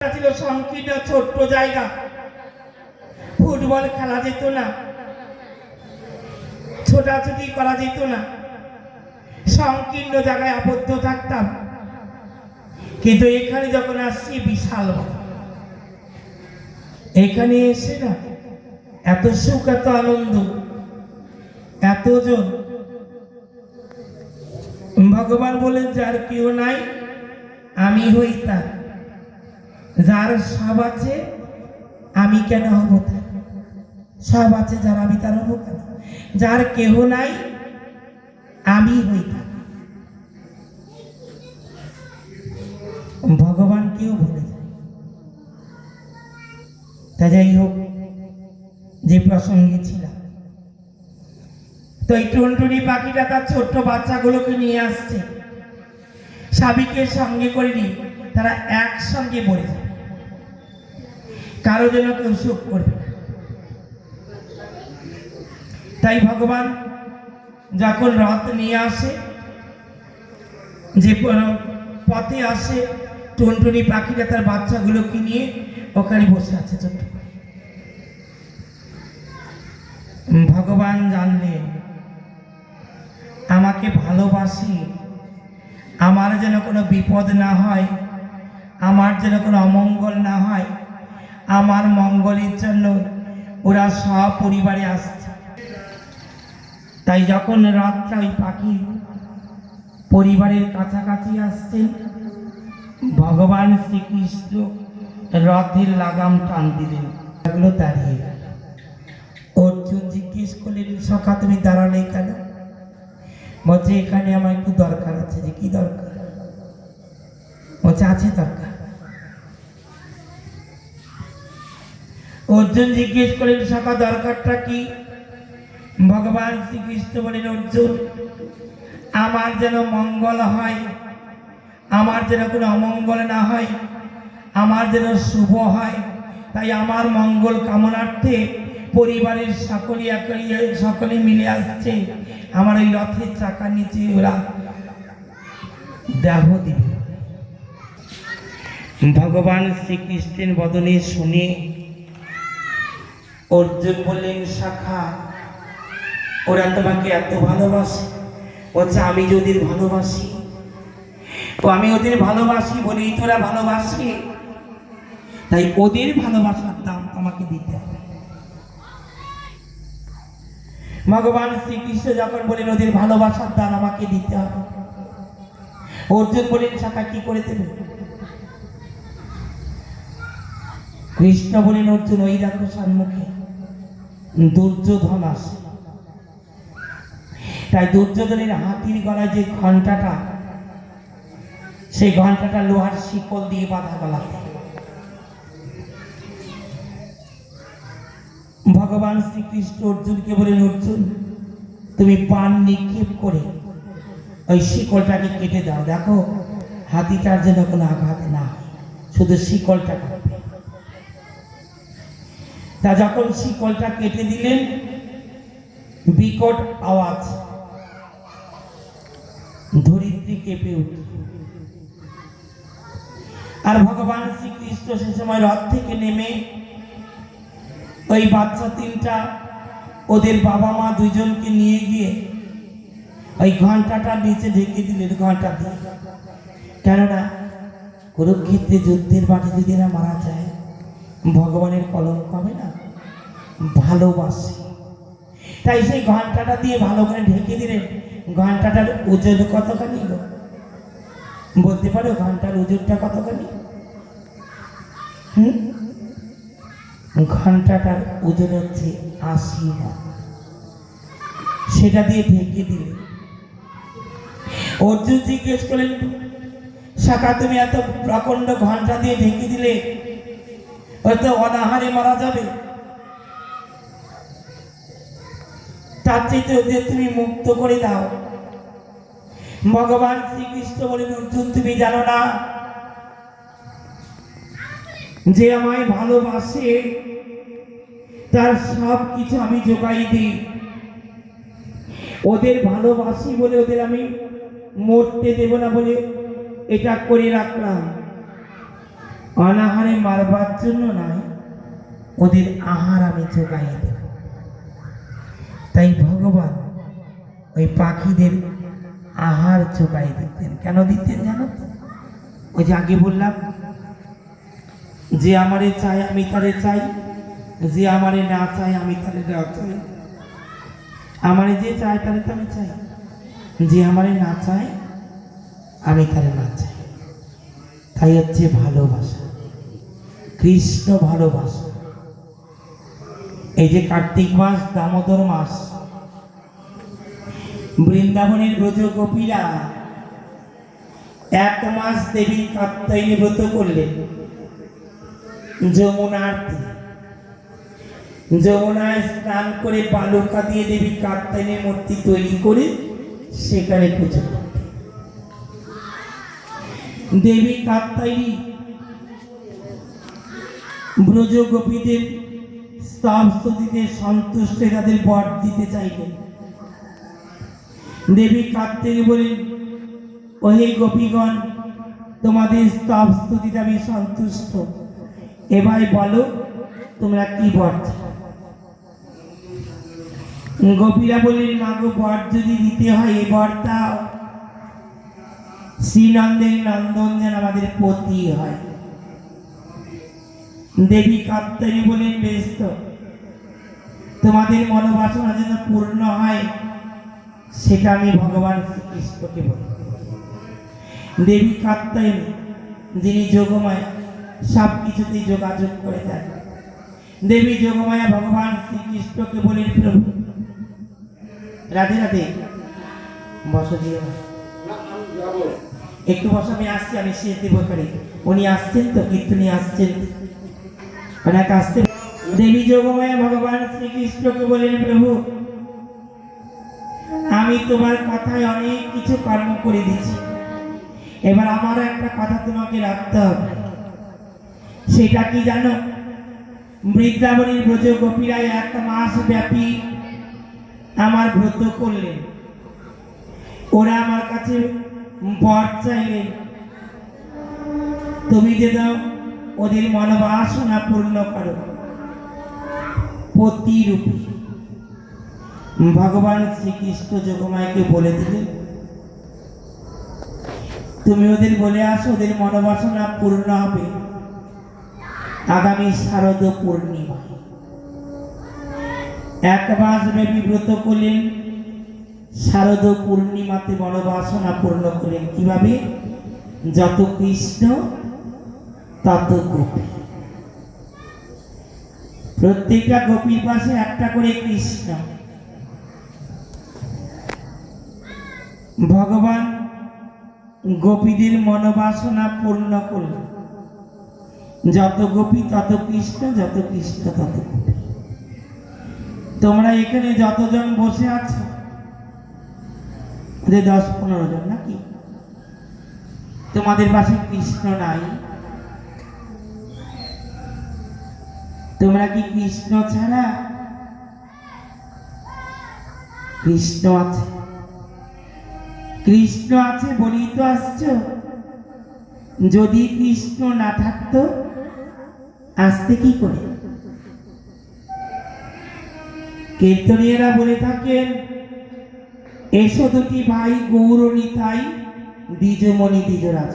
ছিল সংকীর্ণ ছোট্ট জায়গা, ফুটবল খেলা যেত না, ছোটাছুটি করা যেত না, সংকীর্ণ জায়গায় আবদ্ধ থাকতাম। কিন্তু এখানে যখন আসছি বিশাল, এখানে এসে না এত সুখ, এত আনন্দ, এতজন। ভগবান বলেন যার কেউ নাই আমি হই তার, যার সব আছে আমি কেন হব তার, সব আছে যার আমি তার হব কেন, যার কেহ নাই আমি হই তার। ভগবান কেউ ভুলে যায়। তা যাই হোক, যে প্রসঙ্গে ছিলাম, তো এই টুনটুনি পাখিটা তার ছোট্ট বাচ্চাগুলোকে নিয়ে আসছে, স্বামীকে সঙ্গে করে নিয়ে তারা একসঙ্গে মরে যাবে, কারো যেন কেউ সুখ করবে না। তাই ভগবান যখন রথ নিয়ে আসে, যে পথে আসে, টুনটুনি পাখিটা তার বাচ্চাগুলোকে নিয়ে ওখানে বসে আছে ছোট্ট। ভগবান জানলেন আমাকে ভালোবাসি, আমার যেন কোনো বিপদ না হয়, আমার যেন কোনো অমঙ্গল না হয়, আমার মঙ্গলের জন্য ওরা সপরিবারে আসছে। তাই যখন রাতটা ওই পাখি পরিবারের কাছাকাছি আসছেন, ভগবান শ্রীকৃষ্ণ রথের লাগাম টান দিলেন, এগুলো দাঁড়িয়ে গেল। অর্জুন জিজ্ঞেস করলেন, সখা তুমি দাঁড়ালে কেন? বলছে এখানে আমার একটু দরকার আছে। যে কি দরকার? বলছে আছে দরকার। অর্জুন জিজ্ঞেস করলেন, সখা দরকারটা কি? ভগবান শ্রীকৃষ্ণ বলেন, অর্জুন আমার যেন মঙ্গল হয়, আমার যেন কোনো অমঙ্গল না হয়, আমার যেন শুভ হয়। তাই আমার মঙ্গল কামনার্থে পরিবারের সকলে মিলে আসছে আমার এই রথের চাকার নিচে, ওরা দেহ দিবে। ভগবান শ্রীকৃষ্ণের বদনে শুনে অর্জুন বললেন, শাখা ওরা তোমাকে এত ভালোবাসে। বলছে আমি যদি ভালোবাসি, তো আমি ওদের ভালোবাসি বলেই তোরা ভালোবাসে, তাই ওদের ভালোবাসার দাম আমাকে দিতে হবে। ভগবান শ্রীকৃষ্ণ যখন বলেন ওদের ভালোবাসার দাম আমাকে দিতে হবে, অর্জুন বলেন, শাখা কি করে দেবে? কৃষ্ণ বলেন, অর্জুন ওই দেখো সম্মুখে দুর্যোধন আসে। তাই দুর্যোধনের হাতির গলায় যে ঘণ্টাটা, সেই ঘণ্টাটা লোহার শিকল দিয়ে বাঁধা গলাতে। ভগবান শ্রীকৃষ্ণ অর্জুনকে বলেন, অর্জুন তুমি বাণ নিক্ষেপ করে ওই শিকলটাকে কেটে দাও, দেখো হাতিটার যেন কোনো আঘাত না হয়, শুধু শিকলটা কাটবে। তা যখন শিকলটা কেটে দিলেন, বিকট আওয়াজ, ধরিত্রী কেঁপে উঠল। আর ভগবান শ্রীকৃষ্ণ সে সময় রথ থেকে নেমে ওই বাচ্চা তিনটা, ওদের বাবা মা দুইজনকে নিয়ে গিয়ে ওই ঘন্টাটা নিচে ঢেকে দিলেন, ঘন্টা দিয়ে। কেননা কুরুক্ষেত্রে যুদ্ধের মাঠে যদি না মারা যায়, ভগবানের কলঙ্ক হবে না, ভালোবাসে। তাই সেই ঘন্টাটা দিয়ে ভালো করে ঢেকে দিলেন। ঘন্টাটার ওজন কতখানি গো? বলতে পারো ঘন্টার ওজনটা কতখানি? ঘন্টাটার ওজন হচ্ছে 80 মণ। সেটা দিয়ে ঢেকে দিলে। অর্জুন জিজ্ঞেস করলেন, শাখা তুমি এত প্রকাণ্ড ঘন্টা দিয়ে ঢেকে দিলে, হয়তো অনাহারে মারা যাবে, তার চাইতে ওদের তুমি মুক্ত করে দাও। ভগবান শ্রীকৃষ্ণ বলেন, অর্জুন তুমি জানো না, যে আমায় ভালোবাসে তার সব কিছু আমি জোগাই দিই। ওদের ভালোবাসি বলে ওদের আমি মরতে দেব না বলে এটা করে রাখলাম। অনাহারে মারবার জন্য নয়, ওদের আহার আমি জোগাই দেব। তাই ভগবান ওই পাখিদের আহার জোগাই দিতেন। কেন দিতেন জানো তো? ওই যে আগে বললাম, যে আমারে চাই আমি তারে চাই, যে আমারে না চাই আমি তারে না চাই। আমারে যে চায় তারে তো আমি চাই, যে আমারে না চায় আমি তারে না চাই। তাই হচ্ছে ভালোবাসা, কৃষ্ণ ভালোবাসা। এই যে কার্তিক মাস, দামোদর মাস, বৃন্দাবনের ব্রজ গোপীরা 1 মাস দেবী কাত্যায়নী ব্রত করলেন যমুনার তীরে। যমুনায় স্নান করে বালুকা দিয়ে দেবী কাত্যায়নীর মূর্তি তৈরি করে সেখানে পুজো করলেন। দেবী কাত্যায়নী ব্রজ গোপীদের স্তব স্তুতিতে সন্তুষ্ট তাদের বর দিতে চাইলেন। দেবী কাত্যায়নী বলেন, ওহে গোপীগণ, তোমাদের স্তব স্তুতিতে আমি সন্তুষ্ট, এবার বলো তোমরা কি বর চাও। গোপীরা বললেন, মাগো বর যদি দিতে হয় এ বরটা শ্রীনন্দের নন্দন যেন আমাদের পতি হয়। দেবী কাত্যায়নী বলেন, বেশ তো, তোমাদের মনোবাসনা যেন পূর্ণ হয় সেটা আমি ভগবান শ্রীকৃষ্ণকে বলি। দেবী কাত্যায়নী যিনি যোগমায়া, সব কিছুতেই যোগাযোগ করে দেন। দেবী যোগমায়া ভগবান শ্রীকৃষ্ণকে বলেন, প্রভু রাধে রাধে, বসো দিও, একটু বসো, আমি আসছি, আমি শেষ দেব করি। উনি আসছেন তো, কীর্তনী আসছেন, অনেক আসছেন। দেবী যোগমায়া ভগবান শ্রীকৃষ্ণকে বলেন, প্রভু আমি তোমার কথায় অনেক কিছু কর্ম করে দিচ্ছি, এবার আমার একটা কথা তোমাকে রাখতে হবে। সেটা কি জানো? বৃন্দাবনের ব্রজ গোপীরা 1 মাস ব্যাপী আমার ব্রত করলেন। ওরা আমার কাছে বর চাইলেন, তুমি যে দাও ওদের মনোবাসনা পূর্ণ করো। পতিরূপী ভগবান শ্রীকৃষ্ণ যোগমায়াকে বলে দিলেন, তুমি ওদের বলে আসো, ওদের মনোবাসনা পূর্ণ হবে আগামী শারদ পূর্ণিমা। 1 মাস ব্যাপী ব্রত করলেন, শারদ পূর্ণিমাতে মনোবাসনা পূর্ণ করলেন। কিভাবে? যত কৃষ্ণ তত গোপী, প্রত্যেকটা গোপীর পাশে একটা করে কৃষ্ণ। ভগবান গোপীদের মনোবাসনা পূর্ণ করলেন। যত গোপী তত কৃষ্ণ, যত কৃষ্ণ তত গোপী। তোমরা এখানে যতজন বসে আছো, 10-15 জন নাকি? তোমাদের পাশে কৃষ্ণ নাই? তোমরা কি কৃষ্ণ ছাড়া? কৃষ্ণ আছে, কৃষ্ণ আছে বলেই তো আসছো। যদি কৃষ্ণ না থাকতো আসতে কি করে? কীর্তনীয়রা বলে থাকেন, এসো দুটি ভাই গৌর নিতাই, দ্বিজমণি দ্বিজরাজ।